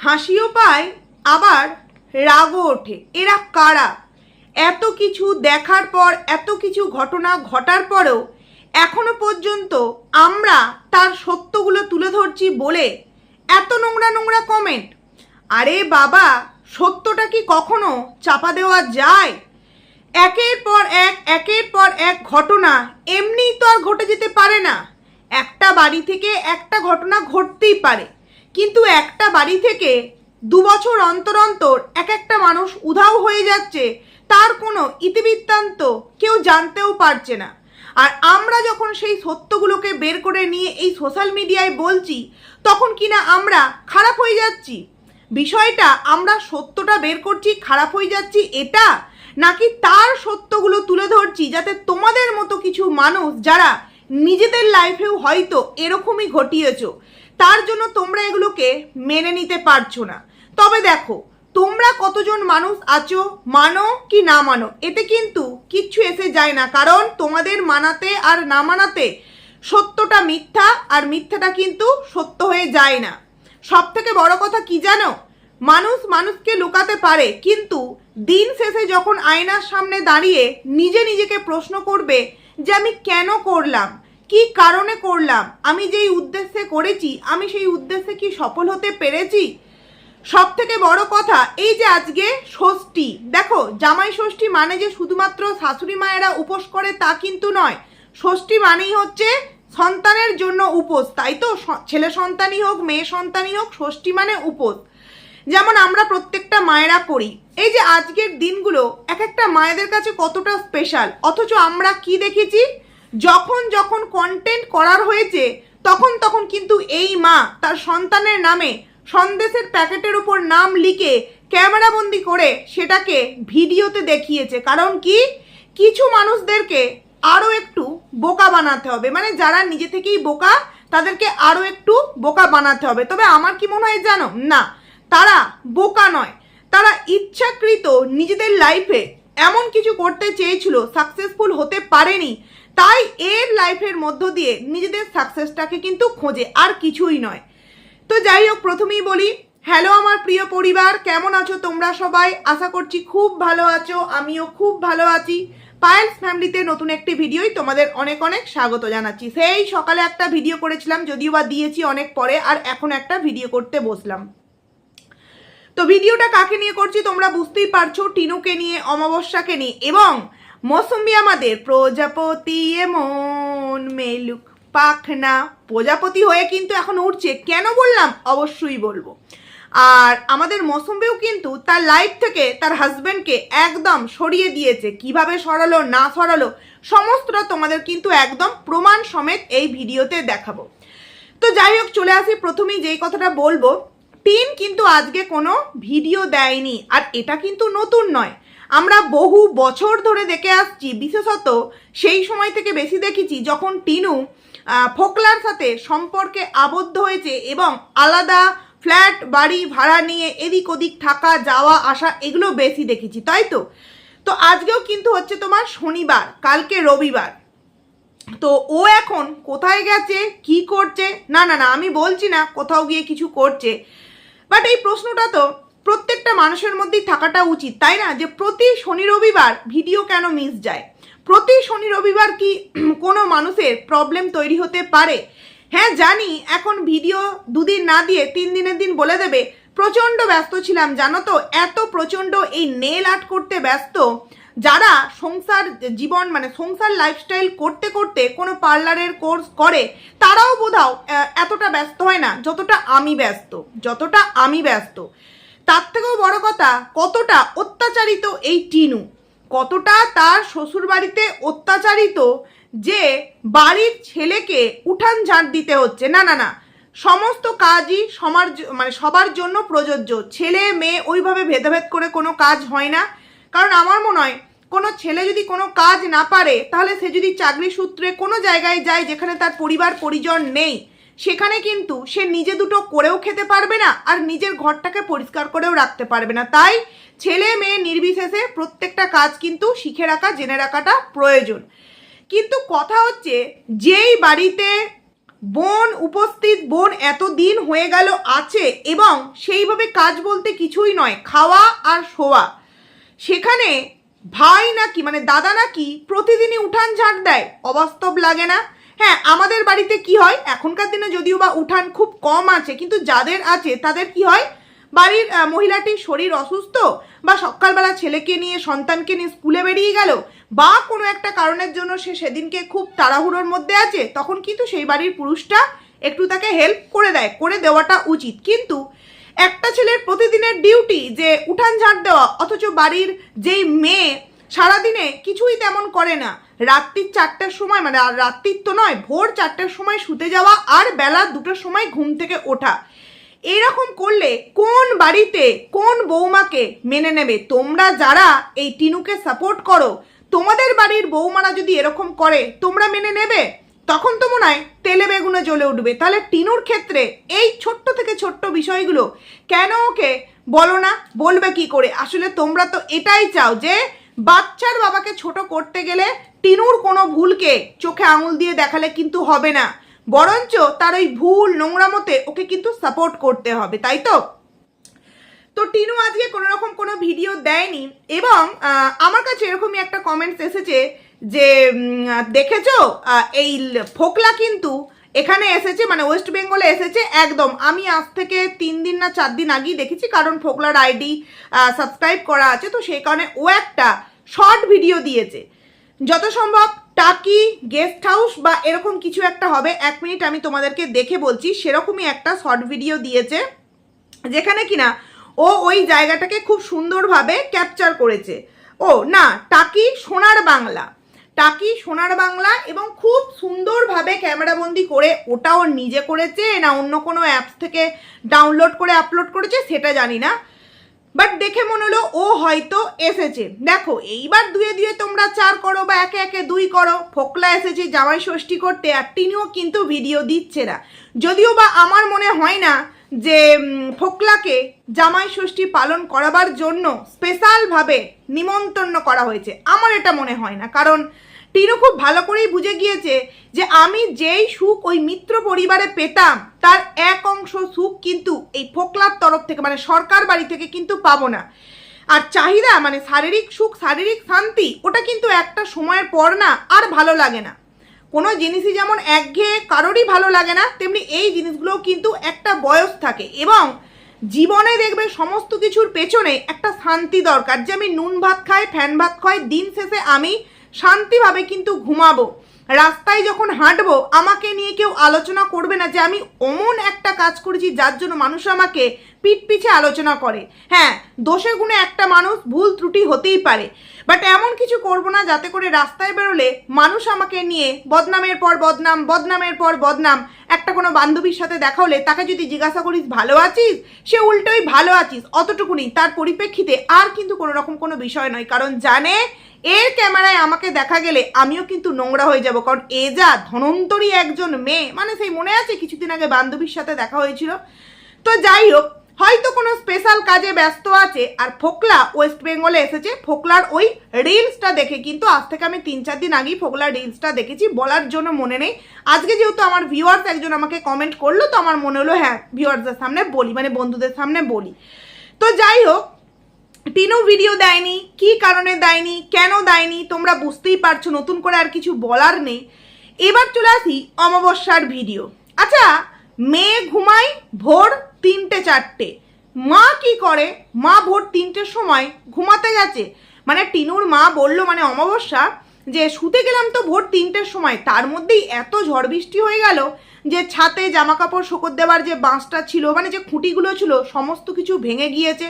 হাসিও পায়, আবার রাগও ওঠে। এরা কারা? এত কিছু দেখার পর, এত কিছু ঘটনা ঘটার পরেও এখনো পর্যন্ত আমরা তার সত্যগুলো তুলে ধরছি বলে এত নোংরা নোংরা কমেন্ট। আরে বাবা, সত্যটা কি কখনো চাপা দেওয়া যায়? একের পর এক ঘটনা এমনিই তো আর ঘটে যেতে পারে না। একটা বাড়ি থেকে একটা ঘটনা ঘটতেই পারে, কিন্তু একটা বাড়ি থেকে 2 বছর অন্তর অন্তর একটা মানুষ উধাও হয়ে যাচ্ছে, তার কোনো ইতিবৃত্তান্ত কেউ জানতেও পারছে না। আর আমরা যখন সেই সত্যগুলোকে বের করে নিয়ে এই সোশ্যাল মিডিয়ায় বলছি, তখন কিনা আমরা খারাপ হয়ে যাচ্ছি। বিষয়টা আমরা সত্যটা বের করছি, খারাপ হয়ে যাচ্ছি এটা, নাকি তার সত্যগুলো তুলে ধরছি যাতে তোমাদের মতো কিছু মানুষ যারা নিজেদের লাইফেও হয়তো এরকমই ঘটিয়েছ, তার জন্য তোমরা এগুলোকে মেনে নিতে পারছো না। তবে দেখো, তোমরা কতজন মানুষ আছো, মানো কি না মানো, এতে কিন্তু কিচ্ছু এসে যায় না। কারণ তোমাদের মানাতে আর না মানাতে সত্যটা মিথ্যা, আর মিথ্যাটা কিন্তু সত্য হয়ে যায় না। সব থেকে বড় কথা কি জানো, মানুষ মানুষকে লুকাতে পারে, কিন্তু দিন শেষে যখন আয়নার সামনে দাঁড়িয়ে নিজেকে প্রশ্ন করবে যে আমি কেন করলাম, কি কারণে করলাম, আমি যেই উদ্দেশ্যে করেছি আমি সেই উদ্দেশ্যে কি সফল হতে পেরেছি। সব থেকে বড় কথা, এই যে আজকে ষষ্ঠী, দেখো জামাই ষষ্ঠী মানে যে শুধুমাত্র শাশুড়ি মায়েরা উপোস করে তা কিন্তু নয়। ষষ্ঠী মানেই হচ্ছে সন্তানের জন্য উপোস, তাই তো? ছেলে সন্তানই হোক মেয়ে সন্তানই হোক, ষষ্ঠী মানে উপোস, যেমন আমরা প্রত্যেকটা মায়েরা করি। এই যে আজকের দিনগুলো একটা মায়েদের কাছে কতটা স্পেশাল, অথচ আমরা কি দেখেছি, যখন যখন কন্টেন্ট করার হয়েছে তখন কিন্তু এই মা তার সন্তানের নামে সন্দেশের প্যাকেটের উপর নাম লিখে ক্যামেরাবন্দি করে সেটাকে ভিডিওতে দেখিয়েছে। কারণ কি, কিছু মানুষদেরকে আরও একটু বোকা বানাতে হবে, মানে যারা নিজে থেকেই বোকা তাদেরকে আরও একটু বোকা বানাতে হবে। তবে আমার কি মনে হয় জানো, না, তারা বোকা নয়, তারা ইচ্ছাকৃত নিজেদের লাইফে এমন কিছু করতে চেয়েছিল, সাকসেসফুল হতে পারেনি, তাই এর লাইফের মধ্য দিয়ে নিজেদের সাকসেসটাকে কিন্তু খোঁজে, আর কিছুই নয়। তো যাই হোক, প্রথমেই বলি, হ্যালো আমার প্রিয় পরিবার, কেমন আছো তোমরা সবাই? আশা করছি খুব ভালো আছো, আমিও খুব ভালো আছি। পায়েলস ফ্যামিলিতে নতুন একটি ভিডিওই তোমাদের অনেক অনেক স্বাগত জানাচ্ছি। সেই সকালে একটা ভিডিও করেছিলাম, যদিও বা দিয়েছি অনেক পরে, আর এখন একটা ভিডিও করতে বসলাম। তো ভিডিওটা কাকে নিয়ে করছি তোমরা বুঝতেই পারছো, টিনুকে নিয়ে, অমাবস্যাকে নিয়ে, এবং মৌসুমী আমাদের প্রজাপতি এমন মেলুক পাখনা, প্রজাপতি হয়ে কিন্তু এখন উঠছে। কেন বললাম অবশ্যই বলবো। আর আমাদের মৌসুমীও কিন্তু তার লাইফ থেকে তার হাজবেন্ডকে একদম সরিয়ে দিয়েছে। কিভাবে সরালো না সরালো সমস্তটা তোমাদের কিন্তু একদম প্রমাণ সমেত এই ভিডিওতে দেখাবো। তো যাই হোক, চলে আসি প্রথমেই যেই কথাটা বলবো, টিন কিন্তু আজকে কোনো ভিডিও দেয়নি, আর এটা কিন্তু নতুন নয়, আমরা বহু বছর ধরে দেখে আসছি। বিশেষত সেই সময় থেকে বেশি দেখেছি যখন টিনু ফোকলার সাথে সম্পর্কে আবদ্ধ হয়েছে এবং আলাদা ফ্ল্যাট বাড়ি ভাড়া নিয়ে এদিক ওদিক থাকা যাওয়া আসা, এগুলো বেশি দেখেছি, তাই তো? তো আজকেও কিন্তু হচ্ছে তোমার শনিবার, কালকে রবিবার। তো ও এখন কোথায় গেছে, কি করছে? না না না, আমি বলছি না কোথাও গিয়ে কিছু করছে, বাট এই প্রশ্নটা তো প্রত্যেকটা মানুষের মধ্যেই থাকাটা উচিত, তাই না? যে প্রতি শনি রবিবার ভিডিও কেন মিস যায়? প্রতি শনি রবিবার কি কোনো মানুষের প্রবলেম তৈরি হতে পারে? হ্যাঁ জানি, এখন ভিডিও 2 দিন না দিয়ে 3 দিনের দিন বলে দেবে প্রচণ্ড ব্যস্ত ছিলাম, জানো তো, এত প্রচণ্ড এই নেল আর্ট করতে ব্যস্ত, যারা সংসার জীবন মানে সংসার লাইফস্টাইল করতে করতে কোনো পার্লারের কোর্স করে, তারাও বোধহয় এতটা ব্যস্ত হয় না যতটা আমি ব্যস্ত। তার থেকেও বড় কথা, কতটা অত্যাচারিত এই টিনু, কতটা তার শ্বশুর বাড়িতে অত্যাচারিত, যে বাড়ির ছেলেকে উঠান ঝাঁট দিতে হচ্ছে। না না না, সমস্ত কাজই সবার জন্য প্রযোজ্য। ছেলে মেয়ে ওইভাবে ভেদাভেদ করে কোনো কাজ হয় না। কারণ আমার মনে হয়, কোনো ছেলে যদি কোনো কাজ না পারে, তাহলে সে যদি চাকরি সূত্রে কোনো জায়গায় যায় যেখানে তার পরিবার পরিজন নেই, সেখানে কিন্তু সে নিজে দুটো করেও খেতে পারবে না, আর নিজের ঘরটাকে পরিষ্কার করেও রাখতে পারবে না। তাই ছেলে মেয়ে নির্বিশেষে প্রত্যেকটা কাজ কিন্তু শিখে রাখা, জেনে রাখাটা প্রয়োজন। কিন্তু কথা হচ্ছে, যেই বাড়িতে বোন উপস্থিত, বোন এতদিন হয়ে গেল আছে এবং সেইভাবে কাজ বলতে কিছুই নয়, খাওয়া আর শোয়া। সেখানে ভাই নাকি মানে দাদা নাকি প্রতিদিনই উঠান ঝাড় দেয়, অবাস্তব লাগে না? হ্যাঁ, আমাদের বাড়িতে কি হয়, এখনকার দিনে যদিও বা উঠান খুব কম আছে, কিন্তু যাদের আছে তাদের কি হয়, বাড়ির মহিলাটির শরীর অসুস্থ বা সকালবেলা ছেলেকে নিয়ে সন্তানকে নিয়ে স্কুলে বেরিয়ে গেল বা কোনো একটা কারণের জন্য সে সেদিনকে খুব তাড়াহুড়োর মধ্যে আছে, তখন কিন্তু সেই বাড়ির পুরুষটা একটু তাকে হেল্প করে দেয়, করে দেওয়াটা উচিত। কিন্তু একটা ছেলের প্রতিদিনের ডিউটি যে উঠান ঝাড় দেওয়া, অথচ বাড়ির যেই মেয়ে সারাদিনে কিছুই তেমন করে না, রাত্রির 4টার সময়, মানে রাত্রির তো নয়, ভোর 4টার সময় শুতে যাওয়া আর বেলা 2টার সময় ঘুম থেকে ওঠা, এরকম করলে কোন বাড়িতে কোন বৌমাকে মেনে নেবে? তোমরা যারা এই টিনুকে সাপোর্ট করো, তোমাদের বাড়ির বৌমারা যদি এরকম করে তোমরা মেনে নেবে? তখন তো মনে হয় তেলে বেগুনে জ্বলে উঠবে। তাহলে টিনুর ক্ষেত্রে এই ছোট্ট থেকে ছোট্ট বিষয়গুলো কেন ওকে বলো না? বলবে কি করে? আসলে তোমরা তো এটাই চাও যে বাচ্চার বাবাকে ছোট করতে গেলে টিনুর কোনো ভুলকে চোখে আঙুল দিয়ে দেখালে কিন্তু হবে না, বরঞ্চ তার ওই ভুল নোংরামতে ওকে কিন্তু সাপোর্ট করতে হবে, তাই তো? তো টিনু আজকে কোনো রকম কোনো ভিডিও দেয়নি এবং আমার কাছে এরকমই একটা কমেন্টস এসেছে যে দেখেছো এই ফোকলা কিন্তু এখানে এসেছে, মানে ওয়েস্ট বেঙ্গলে এসেছে একদম। আমি আজ থেকে 3 দিন না 4 দিন আগেই দেখেছি, কারণ ফোকলার আইডি সাবস্ক্রাইব করা আছে, তো সেই কারণে ও একটা শর্ট ভিডিও দিয়েছে, যত সম্ভব টাকি গেস্ট হাউস বা এরকম কিছু একটা হবে, 1 মিনিট আমি তোমাদেরকে দেখে বলছি। সেরকমই একটা শর্ট ভিডিও দিয়েছে যেখানে কিনা ও ওই জায়গাটাকে খুব সুন্দরভাবে ক্যাপচার করেছে। ও না, টাকি সোনার বাংলা, টাকি সোনার বাংলা, এবং খুব সুন্দরভাবে ক্যামেরাবন্দি করে, ওটা ও নিজে করেছে না অন্য কোনো অ্যাপস থেকে ডাউনলোড করে আপলোড করেছে সেটা জানি না, বাট দেখে মনে হলো ও হয়তো এসেছে। দেখো, এইবার দুয়ে দুয়ে তোমরা 4 করো বা একে একে 2 করো। ফোকলা এসেছে জামাই ষষ্ঠী করতে, আর টিনুও কিন্তু ভিডিও দিচ্ছে না, যদিও বা আমার মনে হয় না যে ফোকলাকে জামাই ষষ্ঠী পালন করাবার জন্য স্পেশালভাবে নিমন্ত্রণ করা হয়েছে, আমার এটা মনে হয় না। কারণ টিনু খুব ভালো করেই বুঝে গিয়েছে যে আমি যেই সুখ ওই মিত্র পরিবারে পেতাম তার এক অংশ সুখ কিন্তু এই ফোকলার তরফ থেকে, মানে সরকার বাড়ি থেকে কিন্তু পাবো না। আর চাহিদা মানে শারীরিক সুখ, শারীরিক শান্তি, ওটা কিন্তু একটা সময়ের পর না আর ভালো লাগে না। কোনো জিনিসই যেমন একঘেয়ে কারোরই ভালো লাগে না, তেমনি এই জিনিসগুলোও কিন্তু একটা বয়স থাকে এবং জীবনে দেখবে সমস্ত কিছুর পেছনে একটা শান্তি দরকার, যে আমি নুন ভাত খাই, ফ্যান ভাত খাই, দিন শেষে আমি শান্তিভাবে কিন্তু ঘুমাবো। রাস্তায় যখন হাঁটবো আমাকে নিয়ে কেউ আলোচনা করবে না যে আমি অমন একটা কাজ করেছি যার জন্য মানুষ আমাকে পিঠ পিছে আলোচনা করে। হ্যাঁ, দোষে গুণে একটা মানুষ ভুল ত্রুটি হতেই পারে, বাট এমন কিছু করব না যাতে করে রাস্তায় বেরোলে মানুষ আমাকে নিয়ে বদনামের পর বদনাম, বদনামের পর বদনাম। একটা কোনো বান্ধবীর সাথে দেখা হলে তাকে যদি জিজ্ঞাসা করিস ভালো আছিস, সে উল্টোই ভালো আছিস, অতটুকুনি। তার পরিপ্রেক্ষিতে আর কিন্তু কোনো রকম কোনো বিষয় নয়, কারণ জানে এর ক্যামেরায় আমাকে দেখা গেলে আমিও কিন্তু নোংরা হয়ে যাব। কারণ এ যা ধনন্তরী একজন মেয়ে, মানে সেই মনে আছে কিছুদিন আগে বান্ধবীর সাথে দেখা হয়েছিল। তো যাই হোক, হয়তো কোনো স্পেশাল কাজে ব্যস্ত আছে। আর ফোকলা ওয়েস্ট বেঙ্গলে এসেছে, ফোকলার ওই রিলসটা দেখে কিন্তু আজ থেকে আমি 3-4 দিন আগেই ফোকলার রিলসটা দেখেছি, বলার জন্য মনে নেই। আজকে যেহেতু আমার ভিউয়ার্স একজন আমাকে কমেন্ট করলো, তো আমার মনে হলো হ্যাঁ ভিউয়ার্সদের সামনে বলি, মানে বন্ধুদের সামনে বলি। তো যাই হোক, টিনু ভিডিও দেয়নি, কি কারণে দেয়নি, কেন দেয়নি তোমরা বুঝতেই পারছো, নতুন করে আর কিছু বলার নেই। এবার চলে আসি অমাবস্যার ভিডিও। আচ্ছা, মেয়ে ঘুমায় ভোর 3-4টে, মা কি করে? মা ভোর 3টের সময় ঘুমাতে গেছে, মানে টিনুর মা বললো, মানে অমাবস্যা, যে শুতে গেলাম তো ভোর 3টের সময়, তার মধ্যেই এত ঝড় বৃষ্টি হয়ে গেল যে ছাতে জামা কাপড় শোকর দেওয়ার যে বাঁশটা ছিল, মানে যে খুঁটিগুলো ছিল, সমস্ত কিছু ভেঙে গিয়েছে।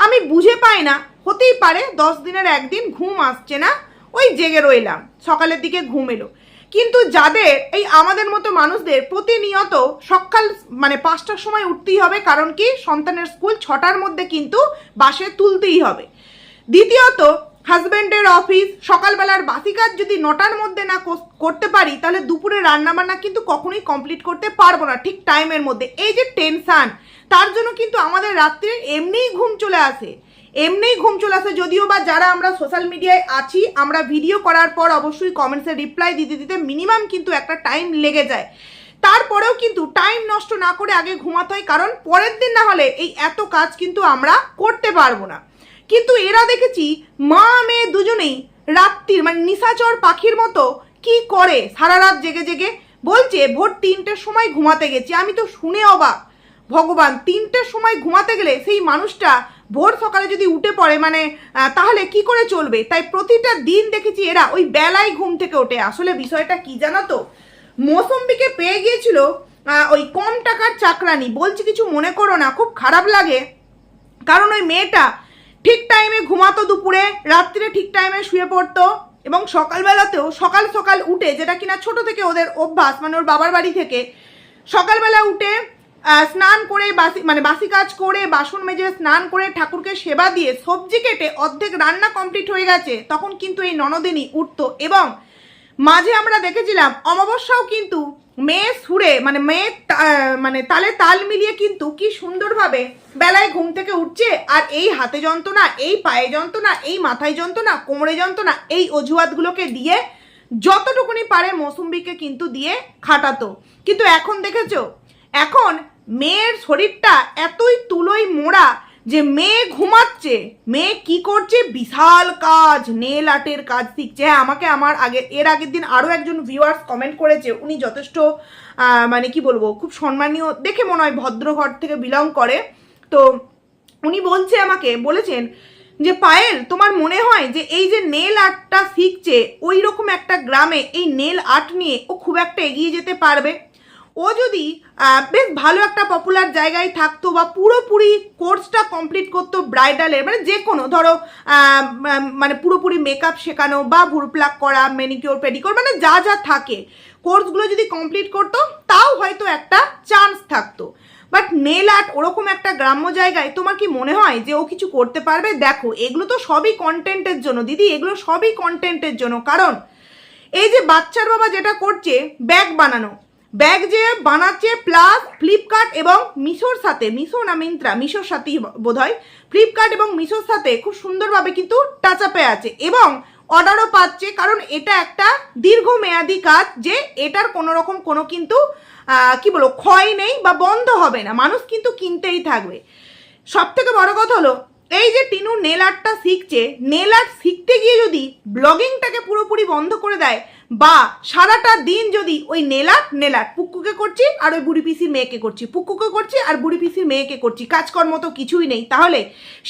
আমি বুঝে পাই না, হতেই পারে 10 দিনের একদিন ঘুম আসছে না, ওই জেগে রইলাম, সকালের দিকে ঘুম এলো। কিন্তু যাদের এই আমাদের মতো মানুষদের প্রতিনিয়ত সকাল মানে 5টার সময় উঠতেই হবে, কারণ কি সন্তানের স্কুল 6টার মধ্যে কিন্তু বাসে তুলতেই হবে। দ্বিতীয়ত, হাজব্যান্ডের অফিস, সকালবেলার বাসি কাজ যদি 9টার মধ্যে না করতে পারি, তাহলে দুপুরে রান্নাবান্না কিন্তু কখনোই কমপ্লিট করতে পারবো না ঠিক টাইমের মধ্যে। এই যে টেনশান, তার জন্য কিন্তু আমাদের রাত্রে এমনিই ঘুম চলে আসে, যদিও বা যারা আমরা সোশ্যাল মিডিয়ায় আছি, আমরা ভিডিও করার পর অবশ্যই কমেন্টসে রিপ্লাই দিতে দিতে মিনিমাম কিন্তু একটা টাইম লেগে যায়। তারপরেও কিন্তু টাইম নষ্ট না করে আগে ঘুমাতে হয়, কারণ পরের দিন না হলে এই এত কাজ কিন্তু আমরা করতে পারবো না। কিন্তু এরা দেখেছি মা মেয়ে দুজনেই রাত্রির মানে নিশাচর পাখির মতো কি করে সারা রাত জেগে জেগে, বলছে ভোর 3টের সময় ঘুমাতে গেছি। আমি তো শুনে অবাক, ভগবান 3টের সময় ঘুমাতে গেলে সেই মানুষটা ভোর সকালে যদি উঠে পড়ে মানে তাহলে কি করে চলবে। তাই প্রতিটা দিন দেখেছি এরা ওই বেলায় ঘুম থেকে ওঠে। আসলে বিষয়টা কি জানো তো, মৌসুম্বিকে পেয়ে গিয়েছিল ওই কম টাকার চাকরানি। বলছি কিছু মনে করো না, খুব খারাপ লাগে, কারণ ওই মেয়েটা ঠিক টাইমে ঘুমাতো, দুপুরে রাত্রিরে ঠিক টাইমে শুয়ে পড়তো, এবং সকালবেলাতেও সকাল সকাল উঠে, যেটা কিনা ছোট থেকে ওদের অভ্যাস, মানে ওর বাবার বাড়ি থেকে সকালবেলা উঠে স্নান করে বাসি কাজ করে বাসন মেজে স্নান করে ঠাকুরকে সেবা দিয়ে সবজি কেটে অর্ধেক রান্না কমপ্লিট হয়ে গেছে, তখন কিন্তু এই ননদিনী উঠতো। এবং মাঝে আমরা দেখেছিলাম অমাবস্যাও কিন্তু মেয়ের সুরে মানে তালে তাল মিলিয়ে কিন্তু কি সুন্দরভাবে বেলায় ঘুম থেকে উঠছে। আর এই হাতে যন্ত্রণা, এই পায়ে যন্ত্রণা, এই মাথায় যন্ত্রণা, কোমরে যন্ত্রণা, এই অজুহাতগুলোকে দিয়ে যতটুকুনি পারে মৌসুম্বিকে কিন্তু দিয়ে খাটাতো। কিন্তু এখন দেখেছো, এখন মেয়ের শরীরটা এতই তুলোই মোড়া যে মেয়ে ঘুমাচ্ছে, মেয়ে কি করছে, বিশাল কাজ, নেল আর্টের কাজ শিখছে। হ্যাঁ, আমাকে এর আগের দিন আরও একজন ভিউয়ার্স কমেন্ট করেছে, উনি যথেষ্ট মানে কি বলবো, খুব সম্মানীয়, দেখে মনে হয় ভদ্র ঘর থেকে বিলং করে। তো উনি বলেছেন যে পায়েল, তোমার মনে হয় যে এই যে নেল আর্টটা শিখছে, ওই রকম একটা গ্রামে এই নেল আর্ট নিয়ে ও খুব একটা এগিয়ে যেতে পারবে? ও যদি বেশ ভালো একটা পপুলার জায়গায় থাকতো বা পুরোপুরি কোর্সটা কমপ্লিট করতো ব্রাইডালের, মানে যে কোনো ধরো মানে পুরোপুরি মেকআপ শেখানো বা ভুরু প্লাক করা, ম্যানিকিওর পেডিকিওর, মানে যা যা থাকে কোর্সগুলো যদি কমপ্লিট করতো, তাও হয়তো একটা চান্স থাকতো। বাট নেল আর্ট ওরকম একটা গ্রাম্য জায়গায় তোমার কি মনে হয় যে ও কিছু করতে পারবে? দেখো, এগুলো তো সবই কন্টেন্টের জন্য দিদি, এগুলো সবই কন্টেন্টের জন্য। কারণ এই যে বাচ্চার বাবা যেটা করছে, ব্যাগ বানানো, ব্যাগ যে বানাচ্ছে, প্লাস ফ্লিপকার্ট এবং মিশোর সাথে, মিশোর সাথেই বোধ হয়, ফ্লিপকার্ট এবং মিশোর সাথে খুব সুন্দরভাবে কিন্তু টাচ আপে আছে এবং অর্ডারও পাচ্ছে। কারণ এটা একটা দীর্ঘমেয়াদী কাজ, যে এটার কোনো কিন্তু কি বলবো ক্ষয় নেই বা বন্ধ হবে না, মানুষ কিন্তু কিনতেই থাকবে। সব থেকে বড় কথা হলো, এই যে টিনু নেল আর্টটা শিখছে, নেল আর্ট শিখতে গিয়ে যদি ব্লগিংটাকে পুরোপুরি বন্ধ করে দেয়, বা সারাটা দিন যদি ওই নেল আর্ট পুক্কুকে করছি আর ওই বুড়ি পিসির মেয়েকে করছি, পুক্কুকে করছি আর বুড়ি পিসির মেয়েকে করছি, কাজকর্ম তো কিছুই নেই, তাহলে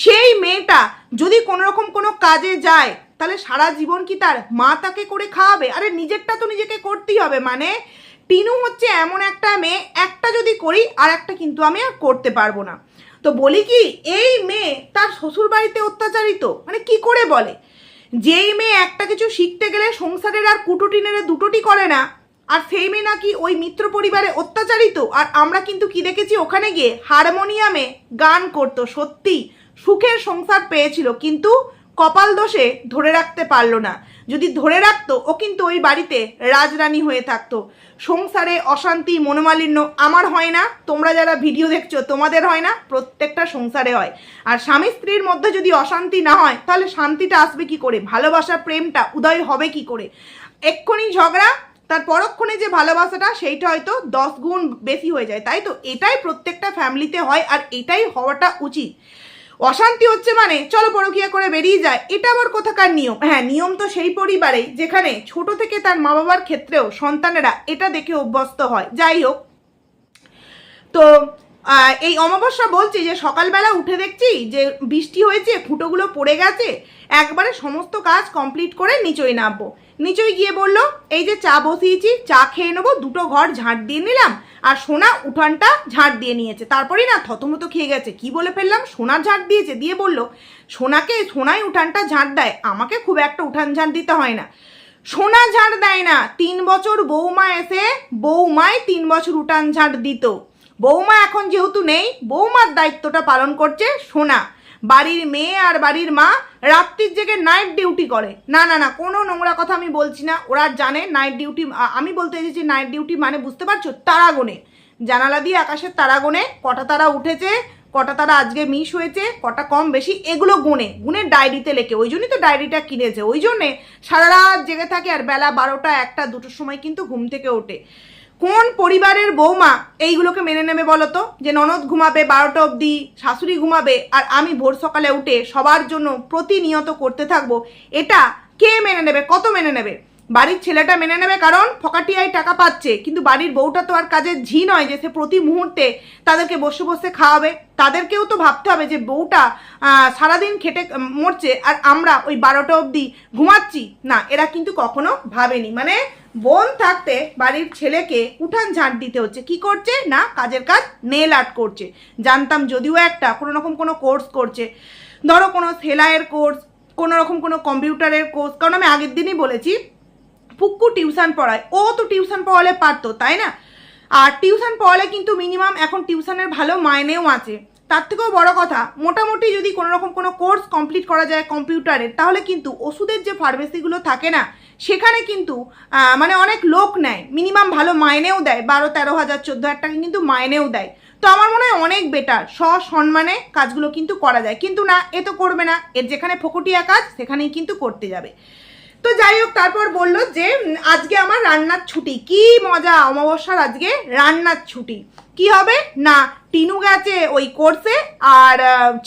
সেই মেয়েটা যদি কোনোরকম কোনো কাজে যায়, তাহলে সারা জীবন কি তার মা তাকে করে খাওয়াবে? আরে নিজেরটা তো নিজেকে করতেই হবে। মানে টিনু হচ্ছে এমন একটা মেয়ে, একটা যদি করি আর একটা কিন্তু আমি আর করতে পারবো না। তো বলি কি, এই মেয়ে তার শ্বশুর বাড়িতে অত্যাচারিত, মানে কি করে বলে, যেই মেয়ে একটা কিছু শিখতে গেলে সংসারের আর কুটোটি নেড়ে দুটোটি করে না, আর সেই মেয়ে নাকি ওই মিত্র পরিবারে অত্যাচারিত। আর আমরা কিন্তু কি দেখেছি, ওখানে গিয়ে হারমোনিয়ামে গান করতো, সত্যি সুখের সংসার পেয়েছিল, কিন্তু কপাল দোষে ধরে রাখতে পারলো না। যদি ধরে রাখতো, ও কিন্তু ওই বাড়িতে রাজরানী হয়ে থাকতো। সংসারে অশান্তি, মনোমালিন্য আমার হয় না, তোমরা যারা ভিডিও দেখছো তোমাদের হয় না, প্রত্যেকটা সংসারে হয়। আর স্বামী স্ত্রীর মধ্যে যদি অশান্তি না হয়, তাহলে শান্তিটা আসবে কি করে, ভালোবাসা প্রেমটা উদয় হবে কি করে? এক্ষুনি ঝগড়া, তার পরক্ষণে যে ভালোবাসাটা সেইটা হয়তো 10 গুণ বেশি হয়ে যায়। তাই তো এটাই প্রত্যেকটা ফ্যামিলিতে হয়, আর এটাই হওয়াটা উচিত। অশান্তি হচ্ছে মানে চলো পরকীয়া করে বেরিয়ে যায়, এটা আবার কোথাকার নিয়ম? হ্যাঁ, নিয়ম তো সেই পরিবারে যেখানে ছোট থেকে তার মা বাবার ক্ষেত্রেও সন্তানেরা এটা দেখে অভ্যস্ত হয়। যাই হোক, তো এই অমাবস্যা বলছি যে সকালবেলা উঠে দেখছি যে বৃষ্টি হয়েছে, ফুটোগুলো পড়ে গেছে, একবারে সমস্ত কাজ কমপ্লিট করে নিচই নামবো। নিচই গিয়ে বললো এই যে চা বসিয়েছি, চা খেয়ে নেবো, 2টো ঘর ঝাঁট দিয়ে নিলাম, আর সোনা উঠানটা ঝাঁট দিয়ে নিয়েছে। তারপরেই না থতমতো খেয়ে গেছে, কি বলে ফেললাম, সোনার ঝাঁট দিয়েছে, দিয়ে বললো সোনাই উঠানটা ঝাঁট দেয়, আমাকে খুব একটা উঠান ঝাঁট দিতে হয় না। সোনা ঝাঁট দেয় না, 3 বছর বৌমা এসে বৌমাই 3 বছর উঠান ঝাঁট দিত। বৌমা এখন যেহেতু নেই, বৌমার দায়িত্বটা পালন করছে সোনা। বাড়ির মেয়ে আর বাড়ির মা রাত্রির জেগে নাইট ডিউটি করে। না না না, কোনো নোংরা কথা আমি বলছি না, ওরা জানে নাইট ডিউটি। আমি বলতে এসেছি নাইট ডিউটি মানে বুঝতে পারছো, তারা গোনে, জানালা দিয়ে আকাশের তারা গোনে, কটা তারা উঠেছে, কটা তারা আজকে মিস হয়েছে, কটা কম বেশি, এগুলো গুনে ডায়েরিতে লেখে। ওই জন্যই তো ডায়েরিটা কিনেছে, ওই জন্যে সারা রাত জেগে থাকে, আর বেলা 12টা 1টা 2টোর সময় কিন্তু ঘুম থেকে ওঠে। কোন পরিবারের বৌমা এইগুলোকে মেনে নেবে বলো তো, যে ননদ ঘুমাবে 12টা অবধি, শাশুড়ি ঘুমাবে, আর আমি ভোর সকালে উঠে সবার জন্য প্রতিনিয়ত করতে থাকবো? এটা কে মেনে নেবে? কত মেনে নেবে? বাড়ির ছেলেটা মেনে নেবে, কারণ ফকাটিয়ায় টাকা পাচ্ছে, কিন্তু বাড়ির বউটা তো আর কাজের ঝি নয় যে সে প্রতি মুহূর্তে তাদেরকে বসে বসে খাওয়াবে। তাদেরকেও তো ভাবতে হবে যে বউটা সারাদিন খেটে মরছে আর আমরা ওই 12টা অবধি ঘুমাচ্ছি না। এরা কিন্তু কখনো ভাবেনি, মানে বোন থাকতে বাড়ির ছেলেকে উঠান ঝাঁট দিতে হচ্ছে। কি করছে না, কাজের কাজ নেল আর্ট করছে। জানতাম যদিও একটা কোনো রকম কোনো কোর্স করছে, ধরো কোনো সেলাইয়ের কোর্স, কোনো রকম কোনো কম্পিউটারের কোর্স। কারণ আমি আগের দিনই বলেছি পুক্কু টিউশন পড়ায়, ও তো টিউশন পড়ালে পারতো, তাই না? আর টিউশন পড়ালে কিন্তু মিনিমাম এখন টিউশনের ভালো মাইনেও আছে। তার থেকেও বড় কথা, মোটামুটি যদি কোনো রকম কোনো কোর্স কমপ্লিট করা যায় কম্পিউটারের, তাহলে কিন্তু ওষুধের যে ফার্মেসিগুলো থাকে না, সেখানে কিন্তু মানে অনেক লোক নেয়, মিনিমাম ভালো মাইনেও দেয়, 12-13 হাজার 14,000 টাকা কিন্তু মাইনেও দেয়। তো আমার মনে হয় অনেক বেটার, সসম্মানে কাজগুলো কিন্তু করা যায়। কিন্তু না, এ তো করবে না, এর যেখানে ফকটিয়া কাজ সেখানেই কিন্তু করতে যাবে। তো যাই হোক, তারপর বললো যে আজকে আমার রান্নার ছুটি। কি মজা, অমাবস্যার আজকে রান্নার ছুটি। কি হবে না, টিনু গেছে ওই কোর্সে আর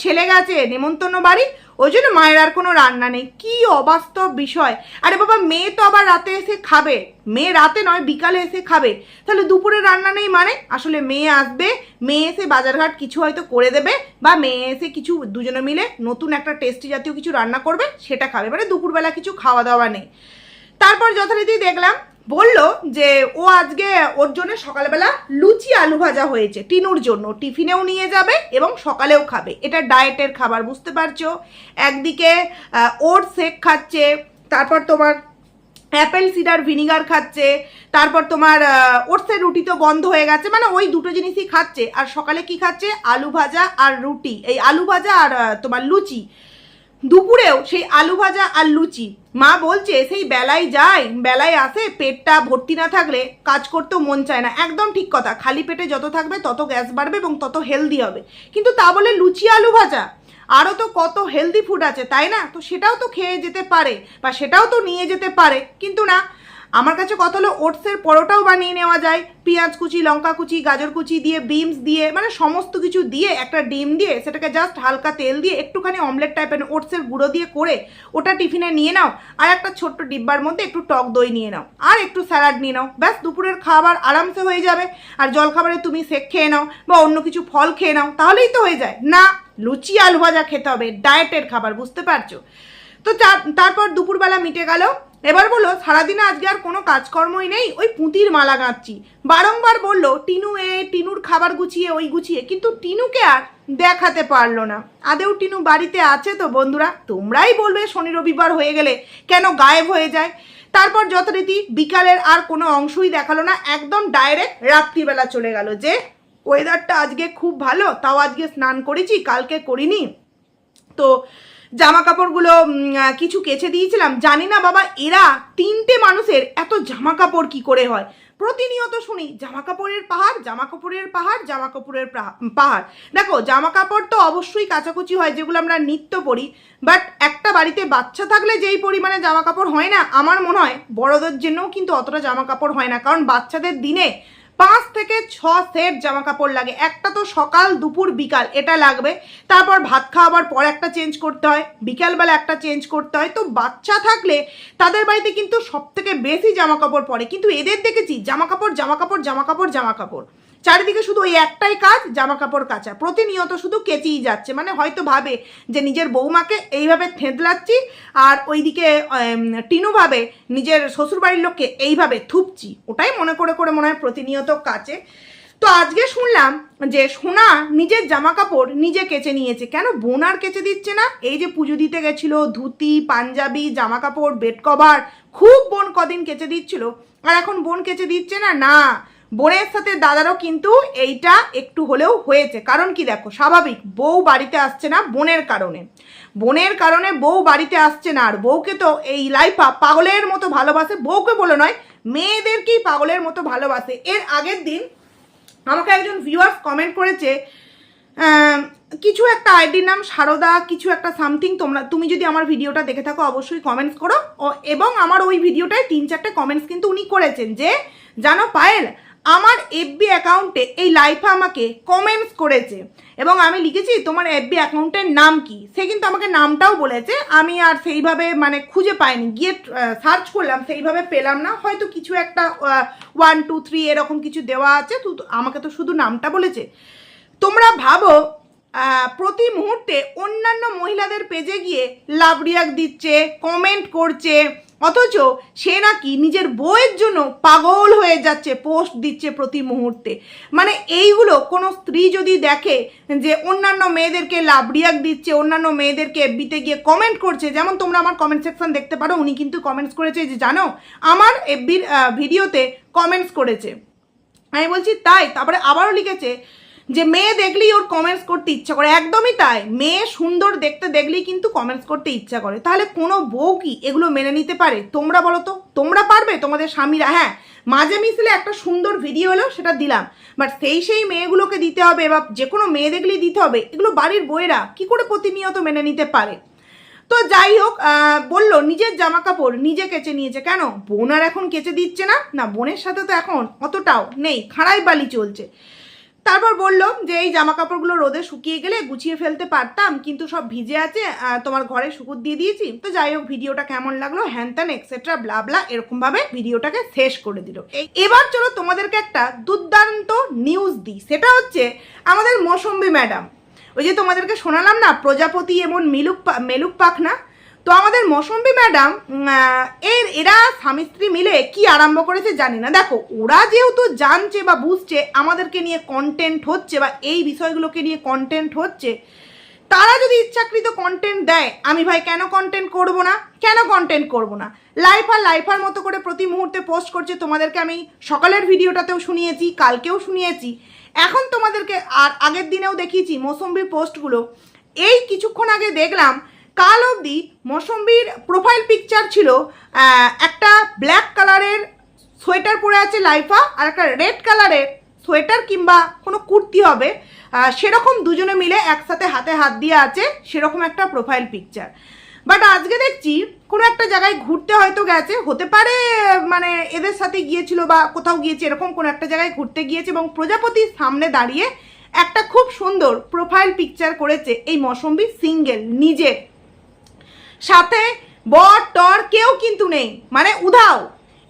ছেলে গেছে নেমন্তন্ন বাড়ি, ওই জন্য মায়ের আর কোনো রান্না নেই। কি অবাস্তব বিষয়। আরে বাবা, মেয়ে তো আবার রাতে এসে খাবে, মেয়ে রাতে নয় বিকালে এসে খাবে, তাহলে দুপুরে রান্না নেই মানে? আসলে মেয়ে আসবে, মেয়ে এসে বাজারঘাট কিছু হয়তো করে দেবে, বা মেয়ে এসে কিছু দুজনে মিলে নতুন একটা টেস্টি জাতীয় কিছু রান্না করবে, সেটা খাবে, মানে দুপুরবেলা কিছু খাওয়া দাওয়া নেই। তারপর যথারীতি দেখলাম বলল যে ও আজকে ওর জন্য সকালবেলা লুচি আলু ভাজা হয়েছে টিনুর জন্য, টিফিনেও নিয়ে যাবে এবং সকালেও খাবে। এটা ডায়েটের খাবার, বুঝতে পারছো? একদিকে ওটস শেক খাচ্ছে, তারপর তোমার অ্যাপেল সিডার ভিনিগার খাচ্ছে, তারপর তোমার ওটসের রুটি তো বন্ধ হয়ে গেছে, মানে ওই দুটো জিনিসই খাচ্ছে। আর সকালে কি খাচ্ছে? আলু ভাজা আর রুটি, এই আলু ভাজা আর তোমার লুচি। দুপুরেও সেই আলু ভাজা আর লুচি। মা বলছে সেই বেলায় যায় বেলায় আসে, পেটটা ভর্তি না থাকলে কাজ করতেও মন চায় না। একদম ঠিক কথা, খালি পেটে যত থাকবে তত গ্যাস বাড়বে এবং তত হেলদি হবে। কিন্তু তা বলে লুচি আলু ভাজা, আরও তো কত হেলদি ফুড আছে, তাই না? তো সেটাও তো খেয়ে যেতে পারে বা সেটাও তো নিয়ে যেতে পারে, কিন্তু না। আমার কাছে কত হলো ওটসের পরোটাও বানিয়ে নেওয়া যায়, পেঁয়াজ কুচি, লঙ্কা কুচি, গাজর কুচি দিয়ে, বিনস দিয়ে, মানে সমস্ত কিছু দিয়ে, একটা ডিম দিয়ে, সেটাকে জাস্ট হালকা তেল দিয়ে একটুখানি অমলেট টাইপের ওটসের গুঁড়ো দিয়ে করে ওটা টিফিনে নিয়ে নাও, আর একটা ছোট্ট ডিব্বার মধ্যে একটু টক দই নিয়ে নাও, আর একটু স্যালাড নিয়ে নাও, ব্যাস দুপুরের খাবার আরামসে হয়ে যাবে। আর জলখাবারে তুমি শেক খেয়ে নাও বা অন্য কিছু ফল খেয়ে নাও, তাহলেই তো হয়ে যায়। না, লুচি আলু ভাজা খেতে হবে, ডায়েটের খাবার, বুঝতে পারছো? তো তারপর দুপুরবেলা মিটে গেল। এবার বললো সারাদিনে আজকে আর কোনো কাজকর্মই নেই, ওই পুঁতির মালা গাঁচ্ছি। বারংবার বললো টিনু টিনুর খাবার গুছিয়ে, ওই গুছিয়ে, কিন্তু টিনুকে আর দেখাতে পারলো না। আদেও টিনু বাড়িতে আছে তো? বন্ধুরা তোমরাই বলবে শনি রবিবার হয়ে গেলে কেন গায়েব হয়ে যায়। তারপর যথারীতি বিকালের আর কোনো অংশই দেখালো না, একদম ডাইরেক্ট রাত্রিবেলা চলে গেল যে ওয়েদারটা আজকে খুব ভালো, তাও আজকে স্নান করেছি, কালকে করিনি। তো জামা কাপড়গুলো কিছু কেচে দিয়েছিলাম। জানি না বাবা, এরা তিনটে মানুষের এত জামা কাপড় কি করে হয়? প্রতিনিয়ত শুনি জামা কাপড়ের পাহাড়, জামা কাপড়ের পাহাড়, জামা কাপড়ের পাহাড়। দেখো, জামা কাপড় তো অবশ্যই কাচাকুচি হয়, যেগুলো আমরা নিত্য পরি, বাট একটা বাড়িতে বাচ্চা থাকলে যেই পরিমাণে জামা কাপড় হয় না, আমার মনে হয় বড়দের জন্যও কিন্তু অতটা জামা কাপড় হয় না। কারণ বাচ্চাদের দিনে 5 থেকে 6 সেট জামা কাপড় লাগে। একটা তো সকাল দুপুর বিকাল এটা লাগবে, তারপর ভাত খাওয়াবার পর একটা চেঞ্জ করতে হয়, বিকালবেলা একটা চেঞ্জ করতে হয়। তো বাচ্চা থাকলে তাদের বাড়িতে কিন্তু সব থেকে বেশি জামা কাপড় পরে, কিন্তু এদের দেখেছি জামা কাপড় জামা কাপড় জামা কাপড় জামা কাপড়, চারিদিকে শুধু ওই একটাই কাজ, জামা কাপড় কাচা, প্রতিনিয়ত শুধু কেচেই যাচ্ছে। মানে হয়তো ভাবে যে নিজের বৌমাকে এইভাবে থেঁতলাচ্ছি, আর ওইদিকে টিনু ভাবে নিজের শ্বশুরবাড়ির লোককে এইভাবে থুপছি, ওটাই মনে করে করে মনে হয় প্রতিনিয়ত কাচে। তো আজকে শুনলাম যে সোনা নিজের জামা কাপড় নিজে কেচে নিয়েছে। কেন বোন আর কেচে দিচ্ছে না? এই যে পুজো দিতে গেছিল, ধুতি, পাঞ্জাবি, জামা কাপড়, বেড কভার খুব বোন কদিন কেচে দিচ্ছিল, আর এখন বোন কেচে দিচ্ছে না। না, বোনের সাথে দাদারও কিন্তু এইটা একটু হলেও হয়েছে। কারণ কি, দেখো স্বাভাবিক, বউ বাড়িতে আসছে না বোনের কারণে, বোনের কারণে বউ বাড়িতে আসছে না। আর বউকে তো এই লাইফা পাগলের মতো ভালোবাসে, বউকে বলে নয় মেয়েদেরকেই পাগলের মতো ভালোবাসে। এর আগের দিন আমাকে একজন ভিউয়ার্স কমেন্ট করেছে, কিছু একটা আইডির নাম সারদা কিছু একটা সামথিং, তুমি যদি আমার ভিডিওটা দেখে থাকো অবশ্যই কমেন্টস করো। এবং আমার ওই ভিডিওটায় 3-4টে কমেন্টস কিন্তু উনি করেছেন যে জানো পায়েল, আমার এফবি অ্যাকাউন্টে এই লাইফা আমাকে কমেন্টস করেছে এবং আমি লিখেছি তোমার এফবি অ্যাকাউন্টের নাম কি। সে কিন্তু আমাকে নামটাও বলেছে, আমি আর সেইভাবে মানে খুঁজে পাইনি, গিয়ে সার্চ করলাম সেইভাবে পেলাম না, হয়তো কিছু একটা 1 2 3 এরকম কিছু দেওয়া আছে, তো আমাকে তো শুধু নামটা বলেছে। তোমরা ভাবো প্রতি মুহূর্তে অন্যান্য মহিলাদের পেজে গিয়ে লাভ রিয়াক্ট দিচ্ছে, কমেন্ট করছে, অথচ সে নাকি নিজের বউয়ের জন্য পাগল হয়ে যাচ্ছে, পোস্ট দিচ্ছে প্রতি মুহূর্তে। মানে এইগুলো কোনো স্ত্রী যদি দেখে যে অন্যান্য মেয়েদেরকে লাভ রিয়াক্ট দিচ্ছে, অন্যান্য মেয়েদেরকে এফবিতে গিয়ে কমেন্ট করছে, যেমন তোমরা আমার কমেন্ট সেকশন দেখতে পারো, উনি কিন্তু কমেন্টস করেছে যে জানো আমার এফবির ভিডিওতে কমেন্টস করেছে। আমি বলছি তাই? তারপরে আবারও লিখেছে যে মেয়ে দেখলেই ওর কমেন্টস করতে ইচ্ছা করে। একদমই তাই, মেয়ে সুন্দর দেখতে দেখলেই কিন্তু কমেন্টস করতে ইচ্ছা করে। তাহলে কোনো বউ কি এগুলো মেনে নিতে পারে? তোমরা বলো তো, তোমরা পারবে? তোমাদের স্বামীরা, হ্যাঁ মাঝে মিশলে একটা সুন্দর ভিডিও হলো সেটা দিলাম, বাট সেই মেয়েগুলোকে দিতে হবে বা যে কোনো মেয়ে দেখলেই দিতে হবে, এগুলো বাড়ির বউয়েরা কি করে প্রতিনিয়ত মেনে নিতে পারে? তো যাই হোক, বললো নিজের জামা কাপড় নিজে কেচে নিয়েছে। কেন বোন আর এখন কেচে দিচ্ছে না? না, বোনের সাথে তো এখন অতটাও নেই, খাড়াই বালি চলছে। তারপর বললো যে এই জামা কাপড়গুলো রোদে শুকিয়ে গেলে গুছিয়ে ফেলতে পারতাম, কিন্তু সব ভিজে আছে, তোমার ঘরে শুকুর দিয়ে দিয়েছি। তো যাই হোক, ভিডিওটা কেমন লাগলো হ্যান ত্যান এক্সেট্রা ব্লা ব্লা এরকমভাবে ভিডিওটাকে শেষ করে দিল। এবার চলো তোমাদেরকে একটা দুর্দান্ত নিউজ দিই, সেটা হচ্ছে আমাদের মৌসুম্বী ম্যাডাম, ওই যে তোমাদেরকে শোনালাম না প্রজাপতি এমন মেলুক পাখনা, তো আমাদের মৌসুম্বী ম্যাডাম এরা স্বামী স্ত্রী মিলে কি আরম্ভ করেছে জানি না। দেখো, ওরা যেহেতু জানছে বা বুঝছে আমাদেরকে নিয়ে কন্টেন্ট হচ্ছে বা এই বিষয়গুলোকে নিয়ে কন্টেন্ট হচ্ছে, তারা যদি ইচ্ছাকৃত কন্টেন্ট দেয়, আমি ভাই কেন কন্টেন্ট করব না? কেন কন্টেন্ট করব না? লাইফার মতো করে প্রতি মুহূর্তে পোস্ট করছে। তোমাদেরকে আমি সকালের ভিডিওটাতেও শুনিয়েছি, কালকেও শুনিয়েছি, এখন তোমাদেরকে আর আগের দিনেও দেখিয়েছি মৌসুম্বীর পোস্টগুলো। এই কিছুক্ষণ আগে দেখলাম কাল অবধি মৌসুম্বীর প্রোফাইল পিকচার ছিল একটা ব্ল্যাক কালারের সোয়েটার পরে আছে লাইফা, আর একটা রেড কালারের সোয়েটার কিংবা কোনো কুর্তি হবে, সেরকম দুজনে মিলে একসাথে হাতে হাত দিয়ে আছে, সেরকম একটা প্রোফাইল পিকচার। বাট আজকে দেখছি কোনো একটা জায়গায় ঘুরতে হয়তো গেছে, হতে পারে মানে এদের সাথে গিয়েছিল বা কোথাও গিয়েছে, এরকম কোনো একটা জায়গায় ঘুরতে গিয়েছে এবং প্রজাপতির সামনে দাঁড়িয়ে একটা খুব সুন্দর প্রোফাইল পিকচার করেছে এই মৌসুম্বী সিঙ্গেল, নিজের সাথে বর টর কেউ কিন্তু নেই, মানে উধাও।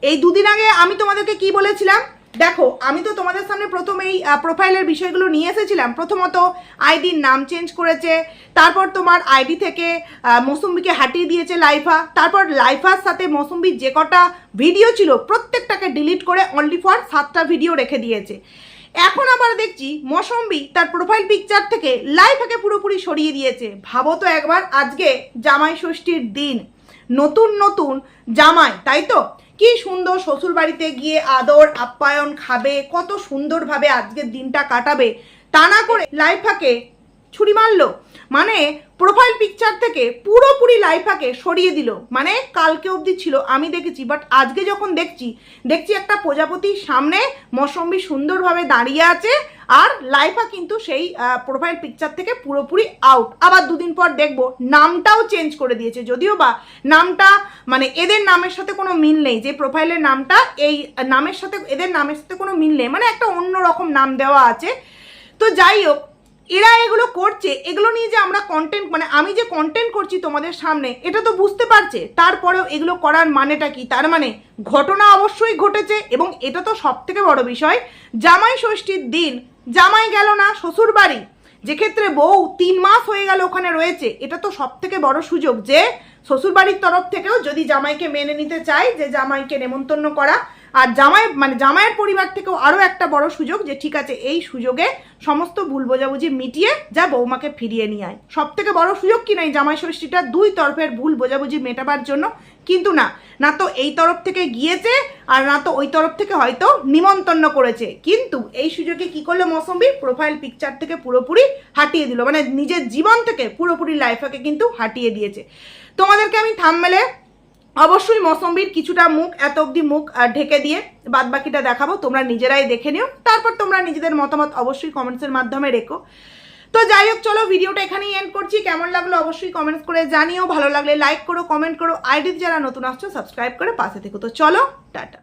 এই দুদিন আগে আমি তোমাদেরকে কি বলেছিলাম দেখো, আমি তো তোমাদের সামনে প্রথম এই প্রোফাইলের বিষয়গুলো নিয়ে এসেছিলাম। প্রথমত আইডির নাম চেঞ্জ করেছে, তারপর তোমার আইডি থেকে মৌসুম্বীকে হাঁটিয়ে দিয়েছে লাইফা, তারপর লাইফার সাথে মৌসুম্বীর যে কটা ভিডিও ছিল প্রত্যেকটাকে ডিলিট করে অনলি ফর 7টা ভিডিও রেখে দিয়েছে। এখন আবার দেখছি মৌসুম্বী তার প্রোফাইল পিকচার থেকে লাইফাকে পুরোপুরি সরিয়ে দিয়েছে। ভাবো তো একবার, আজকে জামাই ষষ্ঠীর দিন, নতুন নতুন জামাই, তাই তো কি সুন্দর শ্বশুর বাড়িতে গিয়ে আদর আপ্যায়ন খাবে, কত সুন্দরভাবে আজকের দিনটা কাটাবে, তা না করে লাইফাকে ছুরি মারলো, মানে প্রোফাইল পিকচার থেকে পুরোপুরি লাইফাকে সরিয়ে দিল। মানে কালকে অবধি ছিল আমি দেখেছি, বাট আজকে যখন দেখছি একটা প্রজাপতির সামনে মৌসুম্বী সুন্দরভাবে দাঁড়িয়ে আছে, আর লাইফা কিন্তু সেই প্রোফাইল পিকচার থেকে পুরোপুরি আউট। আবার দুদিন পর দেখবো নামটাও চেঞ্জ করে দিয়েছে, যদিও বা নামটা মানে এদের নামের সাথে কোনো মিল নেই, যে প্রোফাইলের নামটা এই নামের সাথে এদের নামের সাথে কোনো মিল নেই, মানে একটা অন্যরকম নাম দেওয়া আছে। তো যাই হোক, এরা এগুলো করছে, এগুলো নিয়ে যে আমরা কন্টেন্ট মানে আমি যে কন্টেন্ট করছি তোমাদের সামনে, এটা তো বুঝতে পারছে, তারপরেও এগুলো করার মানেটা কি? তার মানে ঘটনা অবশ্যই ঘটেছে, এবং এটা তো সব থেকে বড় বিষয়, জামাই ষষ্ঠীর দিন জামাই গেল না শ্বশুর বাড়ি, যে ক্ষেত্রে বউ 3 মাস হয়ে গেল ওখানে রয়েছে, এটা তো সব থেকে বড় সুযোগ যে শ্বশুরবাড়ির তরফ থেকেও যদি জামাইকে মেনে নিতে চায় যে জামাইকে নেমন্তন্ন করা, আর জামাইয়ের পরিবার থেকেও আরও একটা বড় সুযোগ যে ঠিক আছে এই সুযোগে সমস্ত ভুল বোঝাবুঝি মিটিয়ে যা বৌমাকে ফিরিয়ে নিয়ে আয়। সব থেকে বড় সুযোগ কি নাই জামাই ষষ্ঠীটা দুই তরফের ভুল বোঝাবুঝি মেটাবার জন্য, কিন্তু না তো এই তরফ থেকে গিয়েছে আর না তো ওই তরফ থেকে হয়তো নিমন্ত্রণ করেছে, কিন্তু এই সুযোগে কি করলো মৌসুম্বী প্রোফাইল পিকচার থেকে পুরোপুরি হাঁটিয়ে দিল, মানে নিজের জীবন থেকে পুরোপুরি লাইফাকে কিন্তু হাঁটিয়ে দিয়েছে। তোমাদেরকে আমি থাম্বনেলে অবশ্যই মৌসুম্বীর কিছুটা মুখ, এত অবধি মুখ ঢেকে দিয়ে বাদ বাকিটা দেখাবো, তোমরা নিজেরাই দেখে নিও, তারপর তোমরা নিজেদের মতামত অবশ্যই কমেন্টসের মাধ্যমে রেখো। তো যাই হোক, চলো ভিডিওটা এখানেই এন্ড করছি। কেমন লাগলো অবশ্যই কমেন্টস করে জানিও, ভালো লাগলে লাইক করো, কমেন্ট করো, আইডি যারা নতুন আসছো সাবস্ক্রাইব করে পাশে থেকো। তো চলো, টাটা।